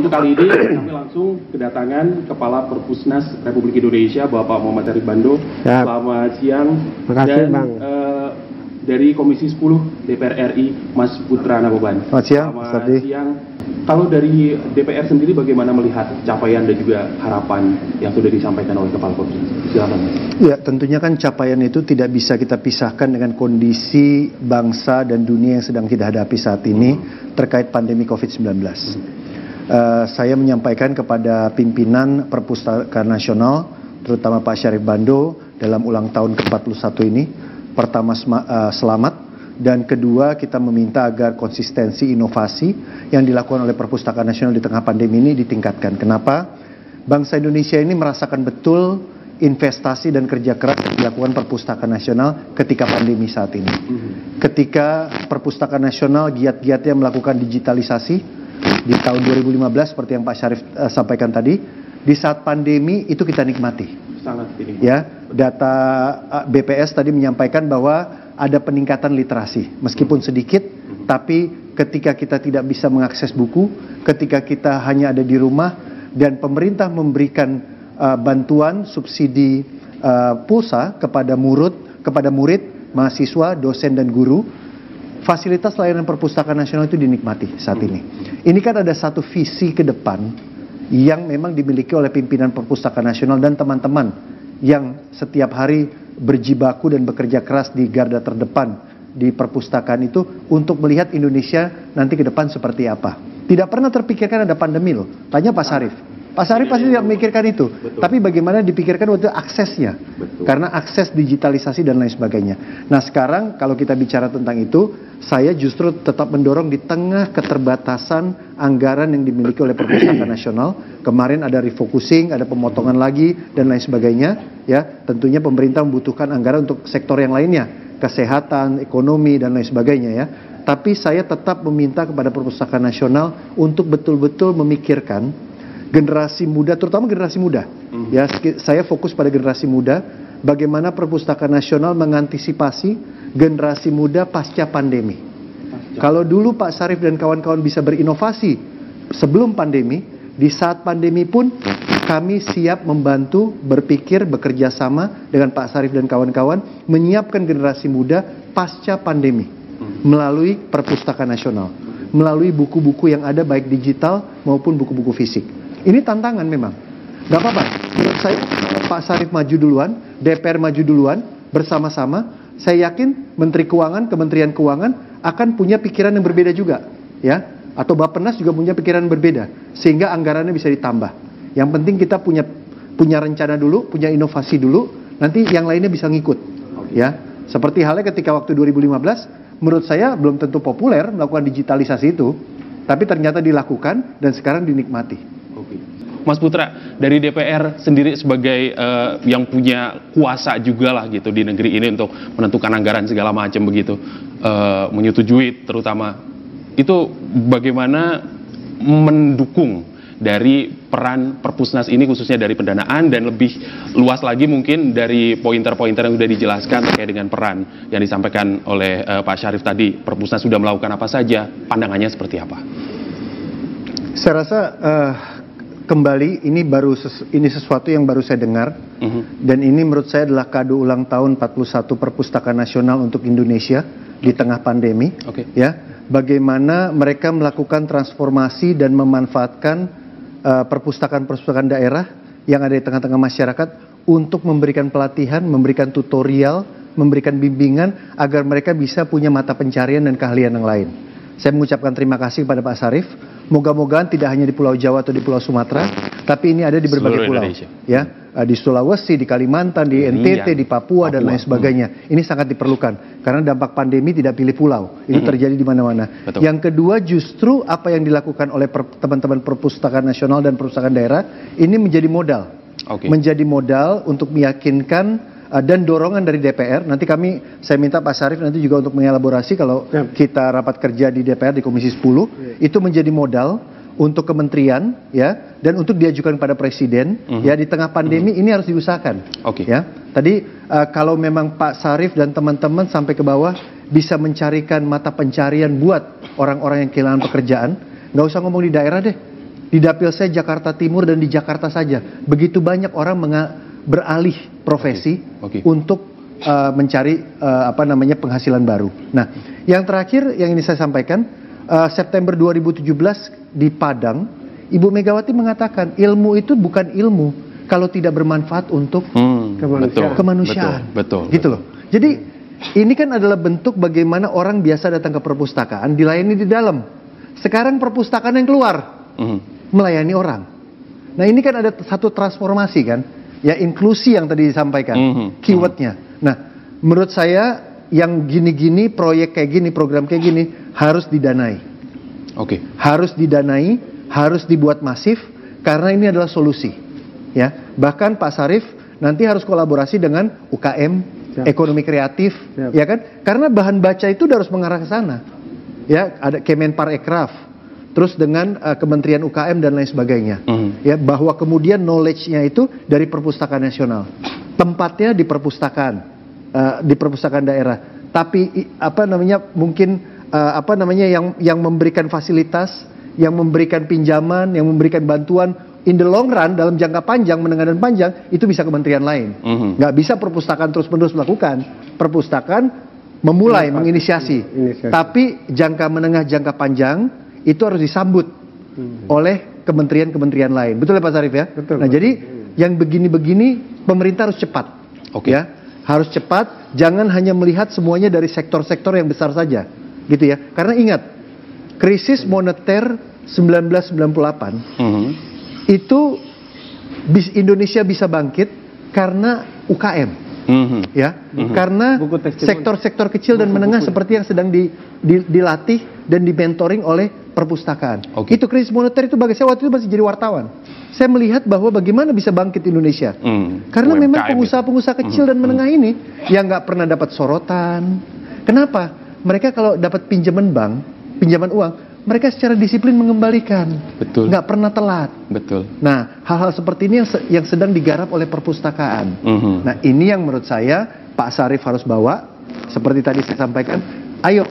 untuk kali ini kami langsung kedatangan Kepala Perpusnas Republik Indonesia, Bapak Muhammad Syarif Bando. Selamat siang. Makasih, dan Bang. Dari Komisi 10 DPR RI, Mas Putra Nababan. Selamat siang, Selamat siang. Kalau dari DPR sendiri bagaimana melihat capaian dan juga harapan yang sudah disampaikan oleh Kepala Perpusnas? Silakan. Ya, tentunya kan capaian itu tidak bisa kita pisahkan dengan kondisi bangsa dan dunia yang sedang kita hadapi saat ini terkait pandemi COVID-19. Saya menyampaikan kepada pimpinan Perpustakaan Nasional, terutama Pak Syarif Bando, dalam ulang tahun ke-41 ini, pertama selamat, dan kedua kita meminta agar konsistensi inovasi yang dilakukan oleh Perpustakaan Nasional di tengah pandemi ini ditingkatkan. Kenapa? Bangsa Indonesia ini merasakan betul investasi dan kerja keras yang dilakukan Perpustakaan Nasional ketika pandemi saat ini. Ketika Perpustakaan Nasional giat-giatnya melakukan digitalisasi di tahun 2015 seperti yang Pak Syarif sampaikan tadi, di saat pandemi itu kita nikmati. Sangat ini. Ya, data BPS tadi menyampaikan bahwa ada peningkatan literasi, meskipun sedikit, tapi ketika kita tidak bisa mengakses buku, ketika kita hanya ada di rumah, dan pemerintah memberikan bantuan subsidi pulsa kepada murid, mahasiswa, dosen dan guru, fasilitas layanan Perpustakaan Nasional itu dinikmati saat ini. Ini kan ada satu visi ke depan yang memang dimiliki oleh pimpinan Perpustakaan Nasional dan teman-teman yang setiap hari berjibaku dan bekerja keras di garda terdepan di perpustakaan itu untuk melihat Indonesia nanti ke depan seperti apa. Tidak pernah terpikirkan ada pandemi loh. Tanya Pak Syarif. Pak Syarif pasti tidak memikirkan itu. Betul. Tapi bagaimana dipikirkan waktu aksesnya. Betul. Karena akses digitalisasi dan lain sebagainya. Nah sekarang kalau kita bicara tentang itu, saya justru tetap mendorong di tengah keterbatasan anggaran yang dimiliki oleh Perpustakaan Nasional. Kemarin ada refocusing, ada pemotongan lagi dan lain sebagainya. Ya, tentunya pemerintah membutuhkan anggaran untuk sektor yang lainnya, kesehatan, ekonomi dan lain sebagainya ya. Tapi saya tetap meminta kepada Perpustakaan Nasional untuk betul-betul memikirkan generasi muda, terutama generasi muda. Ya, saya fokus pada generasi muda. Bagaimana Perpustakaan Nasional mengantisipasi generasi muda pasca pandemi. Kalau dulu Pak Syarif dan kawan-kawan bisa berinovasi sebelum pandemi, di saat pandemi pun kami siap membantu, berpikir, bekerja sama dengan Pak Syarif dan kawan-kawan menyiapkan generasi muda pasca pandemi melalui Perpustakaan Nasional, melalui buku-buku yang ada baik digital maupun buku-buku fisik. Ini tantangan memang. Gak apa-apa. Menurut saya Pak Syarif maju duluan, DPR maju duluan, bersama-sama. Saya yakin Menteri Keuangan, Kementerian Keuangan akan punya pikiran yang berbeda juga, ya. Atau Bappenas juga punya pikiran berbeda, sehingga anggarannya bisa ditambah. Yang penting kita punya rencana dulu, punya inovasi dulu, nanti yang lainnya bisa ngikut, ya. Seperti halnya ketika waktu 2015, menurut saya belum tentu populer melakukan digitalisasi itu, tapi ternyata dilakukan dan sekarang dinikmati. Mas Putra, dari DPR sendiri sebagai yang punya kuasa juga lah gitu di negeri ini untuk menentukan anggaran segala macam begitu, menyetujui terutama, itu bagaimana mendukung dari peran Perpusnas ini khususnya dari pendanaan dan lebih luas lagi mungkin dari pointer-pointer yang sudah dijelaskan terkait dengan peran yang disampaikan oleh Pak Syarif tadi. Perpusnas sudah melakukan apa saja, pandangannya seperti apa? Saya rasa kembali ini sesuatu yang baru saya dengar, dan ini menurut saya adalah kado ulang tahun 41 Perpustakaan Nasional untuk Indonesia di tengah pandemi. Ya, bagaimana mereka melakukan transformasi dan memanfaatkan perpustakaan-perpustakaan daerah yang ada di tengah-tengah masyarakat untuk memberikan pelatihan, memberikan tutorial, memberikan bimbingan agar mereka bisa punya mata pencarian dan keahlian yang lain. Saya mengucapkan terima kasih kepada Pak Syarif. Moga-moga tidak hanya di Pulau Jawa atau di Pulau Sumatera, tapi ini ada di berbagai pulau, ya, di Sulawesi, di Kalimantan, di NTT, di Papua dan lain sebagainya. Ini sangat diperlukan karena dampak pandemi tidak pilih pulau, itu terjadi di mana-mana. Yang kedua, justru apa yang dilakukan oleh teman-teman Perpustakaan Nasional dan Perpustakaan Daerah ini menjadi modal, menjadi modal untuk meyakinkan dan dorongan dari DPR. Nanti saya minta Pak Syarif nanti juga untuk mengelaborasi kalau kita rapat kerja di DPR di Komisi 10, itu menjadi modal untuk kementerian, ya, dan untuk diajukan pada Presiden, ya, di tengah pandemi ini harus diusahakan. Ya, tadi kalau memang Pak Syarif dan teman-teman sampai ke bawah bisa mencarikan mata pencarian buat orang-orang yang kehilangan pekerjaan, nggak usah ngomong di daerah deh. Di Di dapil saya Jakarta Timur dan di Jakarta saja, begitu banyak orang beralih profesi untuk mencari penghasilan baru. Nah, yang terakhir yang ini saya sampaikan, September 2017 di Padang, Ibu Megawati mengatakan ilmu itu bukan ilmu kalau tidak bermanfaat untuk kemanusiaan. Betul. Gitu loh. Jadi ini kan adalah bentuk bagaimana orang biasa datang ke perpustakaan dilayani di dalam. Sekarang perpustakaan yang keluar melayani orang. Nah, ini kan ada satu transformasi kan, ya, inklusi yang tadi disampaikan, keywordnya. Nah, menurut saya yang gini-gini, proyek kayak gini, program kayak gini harus didanai. Harus didanai, harus dibuat masif karena ini adalah solusi. Ya, bahkan Pak Sarif nanti harus kolaborasi dengan UKM, ekonomi kreatif, ya kan? Karena bahan baca itu harus mengarah ke sana. Ya, ada Kemenparekraf, terus dengan Kementerian UKM dan lain sebagainya. Ya, bahwa kemudian knowledge-nya itu dari Perpustakaan Nasional. Tempatnya di perpustakaan daerah. Tapi mungkin yang memberikan fasilitas, yang memberikan pinjaman, yang memberikan bantuan in the long run dalam jangka panjang, menengah dan panjang itu bisa kementerian lain. Nggak bisa perpustakaan terus-menerus melakukan. Perpustakaan memulai, menginisiasi. Tapi jangka menengah, jangka panjang itu harus disambut oleh kementerian-kementerian lain. Betul ya Pak Sarif ya? Betul. Nah, jadi yang begini-begini pemerintah harus cepat. Ya, harus cepat. Jangan hanya melihat semuanya dari sektor-sektor yang besar saja, gitu ya. Karena ingat, krisis moneter 1998 itu Indonesia bisa bangkit karena UKM, ya, karena sektor-sektor kecil dan menengah seperti yang sedang dilatih dan dimentoring oleh perpustakaan. Itu krisis moneter itu bagi saya waktu itu masih jadi wartawan. Saya melihat bahwa bagaimana bisa bangkit Indonesia, karena memang pengusaha-pengusaha kecil dan menengah ini yang nggak pernah dapat sorotan. Kenapa? Mereka kalau dapat pinjaman bank, pinjaman uang, mereka secara disiplin mengembalikan, nggak pernah telat. Nah, hal-hal seperti ini yang sedang digarap oleh perpustakaan. Nah, ini yang menurut saya Pak Sarif harus bawa. Seperti tadi saya sampaikan, ayo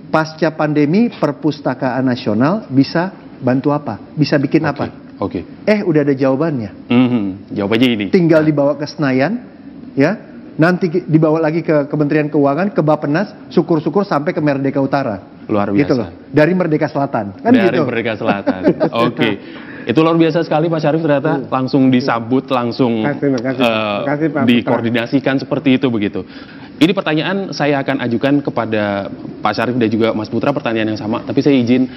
pasca pandemi Perpustakaan Nasional bisa bantu apa? Bisa bikin apa? Udah ada jawabannya. Jawabannya ini. Tinggal dibawa ke Senayan, ya. Nanti dibawa lagi ke Kementerian Keuangan, ke Bappenas, syukur-syukur sampai ke Merdeka Utara. Luar biasa. Gitu loh. Dari Merdeka Selatan. Kan dari gitu. Merdeka Selatan. Itu luar biasa sekali Pak Sarif, ternyata langsung disambut, langsung dikoordinasikan seperti itu begitu. Ini pertanyaan saya akan ajukan kepada Pak Sarif dan juga Mas Putra, pertanyaan yang sama. Tapi saya izin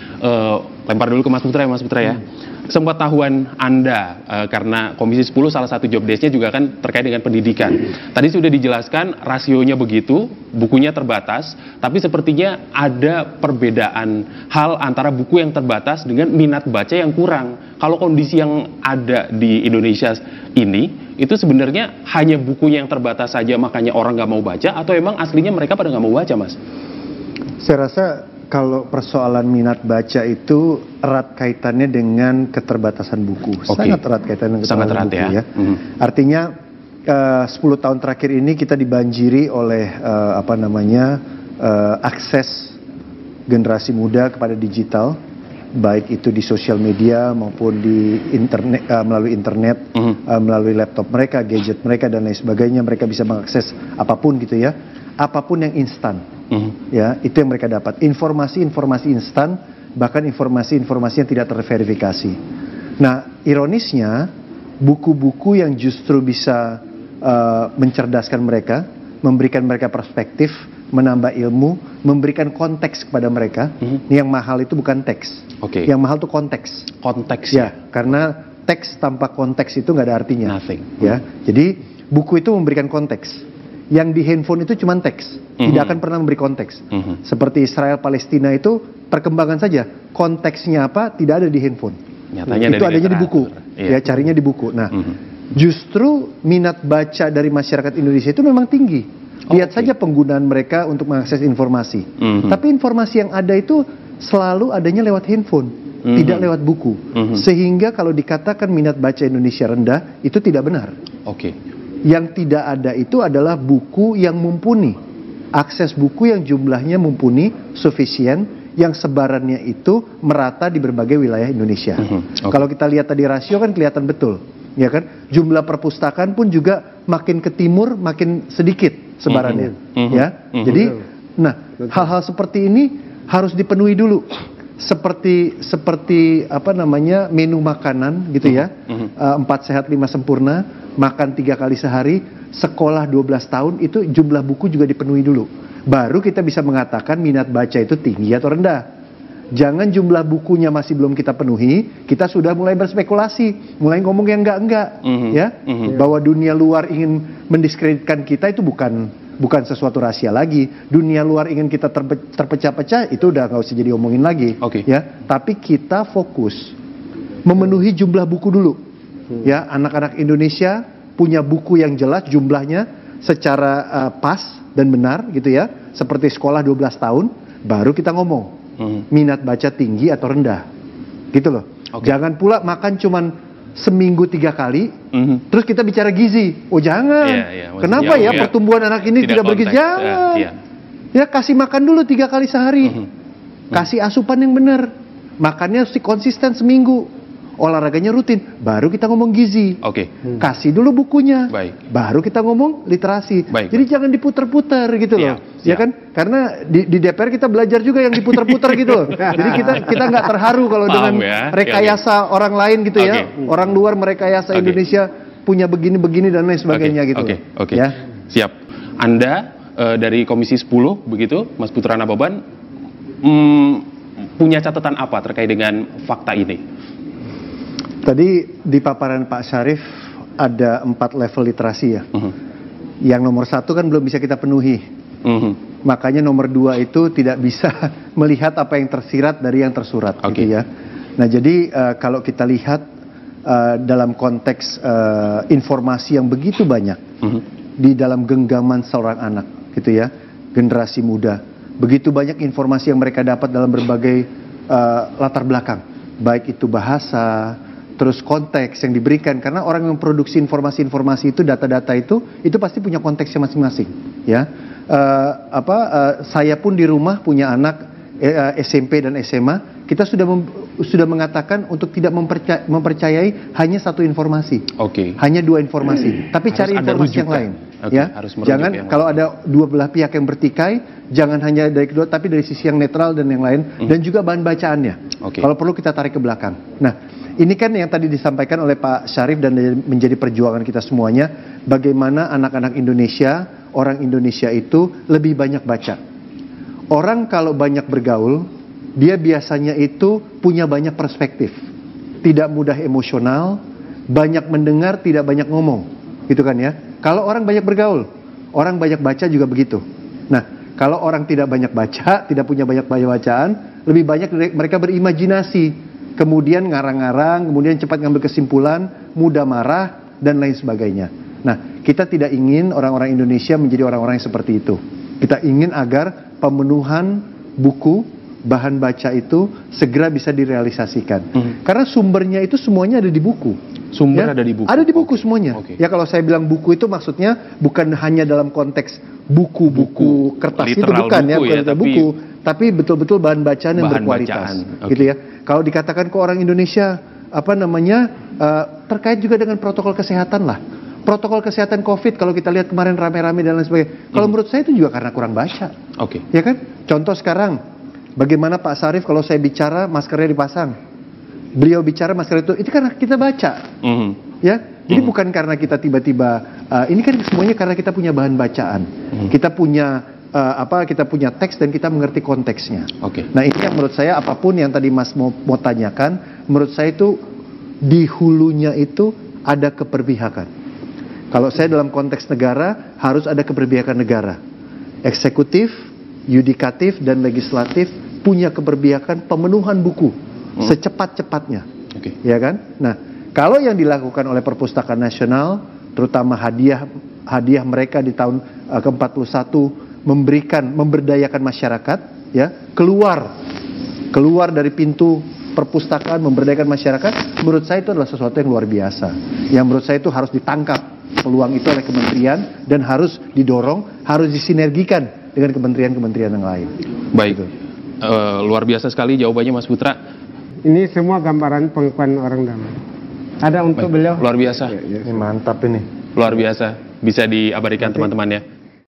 lempar dulu ke Mas Putra ya, Mas Putra ya. Kesempatahuan Anda, karena Komisi 10 salah satu job desk-nya juga kan terkait dengan pendidikan. Tadi sudah dijelaskan rasionya begitu, bukunya terbatas, tapi sepertinya ada perbedaan hal antara buku yang terbatas dengan minat baca yang kurang. Kalau kondisi yang ada di Indonesia ini, itu sebenarnya hanya bukunya yang terbatas saja makanya orang nggak mau baca, atau emang aslinya mereka pada nggak mau baca, Mas? Saya rasa kalau persoalan minat baca itu erat kaitannya dengan keterbatasan buku. Sangat erat kaitannya dengan keterbatasan buku ya. Artinya 10 tahun terakhir ini kita dibanjiri oleh akses generasi muda kepada digital, baik itu di sosial media maupun di internet, melalui internet, melalui laptop mereka, gadget mereka dan lain sebagainya. Mereka bisa mengakses apapun gitu ya, apapun yang instan. Ya, itu yang mereka dapat. Informasi-informasi instan, bahkan informasi-informasi yang tidak terverifikasi. Nah, ironisnya, buku-buku yang justru bisa mencerdaskan mereka, memberikan mereka perspektif, menambah ilmu, memberikan konteks kepada mereka. Yang mahal itu bukan teks. Yang mahal itu konteks. Ya, karena teks tanpa konteks itu nggak ada artinya. Ya, jadi buku itu memberikan konteks. Yang di handphone itu cuma teks, tidak akan pernah memberi konteks. Seperti Israel Palestina itu perkembangan saja, konteksnya apa tidak ada di handphone. Nyatanya itu adanya di buku, ya carinya di buku. Nah, justru minat baca dari masyarakat Indonesia itu memang tinggi. Lihat saja penggunaan mereka untuk mengakses informasi. Tapi informasi yang ada itu selalu adanya lewat handphone, tidak lewat buku. Sehingga kalau dikatakan minat baca Indonesia rendah, itu tidak benar. Yang tidak ada itu adalah buku yang mumpuni. Akses buku yang jumlahnya mumpuni, sufisien, yang sebarannya itu merata di berbagai wilayah Indonesia. Kalau kita lihat tadi rasio kan kelihatan betul, ya kan? Jumlah perpustakaan pun juga makin ke timur makin sedikit sebarannya, ya. Jadi, nah hal-hal seperti ini harus dipenuhi dulu. Seperti apa namanya, menu makanan gitu ya, 4 sehat 5 sempurna, makan 3 kali sehari, sekolah 12 tahun, itu jumlah buku juga dipenuhi dulu. Baru kita bisa mengatakan minat baca itu tinggi atau rendah. Jangan jumlah bukunya masih belum kita penuhi, kita sudah mulai berspekulasi, mulai ngomong yang enggak-enggak, ya, bahwa dunia luar ingin mendiskreditkan kita, itu bukan sesuatu rahasia lagi. Dunia luar ingin kita terpecah-pecah, itu udah nggak usah jadi omongin lagi, ya. Tapi kita fokus memenuhi jumlah buku dulu, ya. Anak-anak Indonesia punya buku yang jelas jumlahnya secara pas dan benar, gitu ya. Seperti sekolah 12 tahun, baru kita ngomong minat baca tinggi atau rendah, gitu loh. Jangan pula makan cuman seminggu 3 kali, terus kita bicara gizi. Oh jangan, kenapa ya pertumbuhan anak ini tidak bergizi? Jangan, ya kasih makan dulu 3 kali sehari, kasih asupan yang benar, makannya harus konsisten seminggu, olahraganya rutin, baru kita ngomong gizi. Kasih dulu bukunya, baru kita ngomong literasi. Jadi jangan diputer-puter gitu loh, ya kan? Karena di DPR kita belajar juga yang diputer-puter gitu loh. Jadi kita nggak terharu kalau dengan rekayasa orang lain gitu ya. Orang luar merekayasa Indonesia punya begini-begini dan lain sebagainya gitu. Ya. Siap. Anda dari Komisi 10 begitu, Mas Putra Nababan, punya catatan apa terkait dengan fakta ini? Tadi di paparan Pak Syarif ada 4 level literasi ya. Yang nomor 1 kan belum bisa kita penuhi. Makanya nomor 2 itu tidak bisa melihat apa yang tersirat dari yang tersurat, gitu ya. Nah jadi kalau kita lihat dalam konteks informasi yang begitu banyak di dalam genggaman seorang anak, gitu ya, generasi muda, begitu banyak informasi yang mereka dapat dalam berbagai latar belakang, baik itu bahasa, terus konteks yang diberikan, karena orang yang memproduksi informasi-informasi itu, data-data itu pasti punya konteksnya masing-masing, ya. Saya pun di rumah punya anak SMP dan SMA, kita sudah mengatakan untuk tidak mempercayai hanya 1 informasi, hanya 2 informasi, tapi cari informasi yang lain, ya. Jangan kalau ada 2 belah pihak yang bertikai, jangan hanya dari kedua, tapi dari sisi yang netral dan yang lain, dan juga bahan bacaannya. Kalau perlu kita tarik ke belakang. Nah, ini kan yang tadi disampaikan oleh Pak Syarif dan menjadi perjuangan kita semuanya, bagaimana anak-anak Indonesia, orang Indonesia itu lebih banyak baca. Orang kalau banyak bergaul, dia biasanya itu punya banyak perspektif, tidak mudah emosional, banyak mendengar, tidak banyak ngomong, gitu kan ya. Kalau orang banyak bergaul, orang banyak baca juga begitu. Nah, kalau orang tidak banyak baca, tidak punya banyak bacaan, lebih banyak mereka berimajinasi, kemudian ngarang-ngarang, kemudian cepat ngambil kesimpulan, mudah marah, dan lain sebagainya. Nah, kita tidak ingin orang-orang Indonesia menjadi orang-orang yang seperti itu. Kita ingin agar pemenuhan buku, bahan baca itu segera bisa direalisasikan. Karena sumbernya itu semuanya ada di buku. Ada di buku? Ada di buku semuanya. Ya kalau saya bilang buku itu maksudnya bukan hanya dalam konteks buku-buku kertas itu, bukan ya, buku, tapi betul-betul bahan bacaan yang berkualitas, gitu ya. Kalau dikatakan ke orang Indonesia, terkait juga dengan protokol kesehatan lah. Protokol kesehatan COVID, kalau kita lihat kemarin rame-rame dan lain sebagainya. Kalau menurut saya itu juga karena kurang baca. Ya kan? Contoh sekarang, bagaimana Pak Syarif kalau saya bicara maskernya dipasang, beliau bicara masker itu karena kita baca. Ya, jadi bukan karena kita tiba-tiba, ini kan semuanya karena kita punya bahan bacaan. Kita punya kita punya teks dan kita mengerti konteksnya. Nah ini yang menurut saya, apapun yang tadi Mas mau tanyakan, menurut saya itu di hulunya itu ada keberpihakan. Kalau saya dalam konteks negara, harus ada keberpihakan negara. Eksekutif, yudikatif, dan legislatif punya keberpihakan pemenuhan buku secepat-cepatnya, ya kan? Nah, kalau yang dilakukan oleh Perpustakaan Nasional, terutama hadiah mereka di tahun ke-41, memberdayakan masyarakat, ya, keluar dari pintu perpustakaan, memberdayakan masyarakat, menurut saya itu adalah sesuatu yang luar biasa, yang menurut saya itu harus ditangkap peluang itu oleh kementerian, dan harus didorong, harus disinergikan dengan kementerian-kementerian yang lain. Baik. luar biasa sekali jawabannya Mas Putra. Ini semua gambaran pengakuan orang damai. Ada untuk beliau. Luar biasa. Ini mantap ini. Luar biasa. Bisa diabadikan teman-teman ya.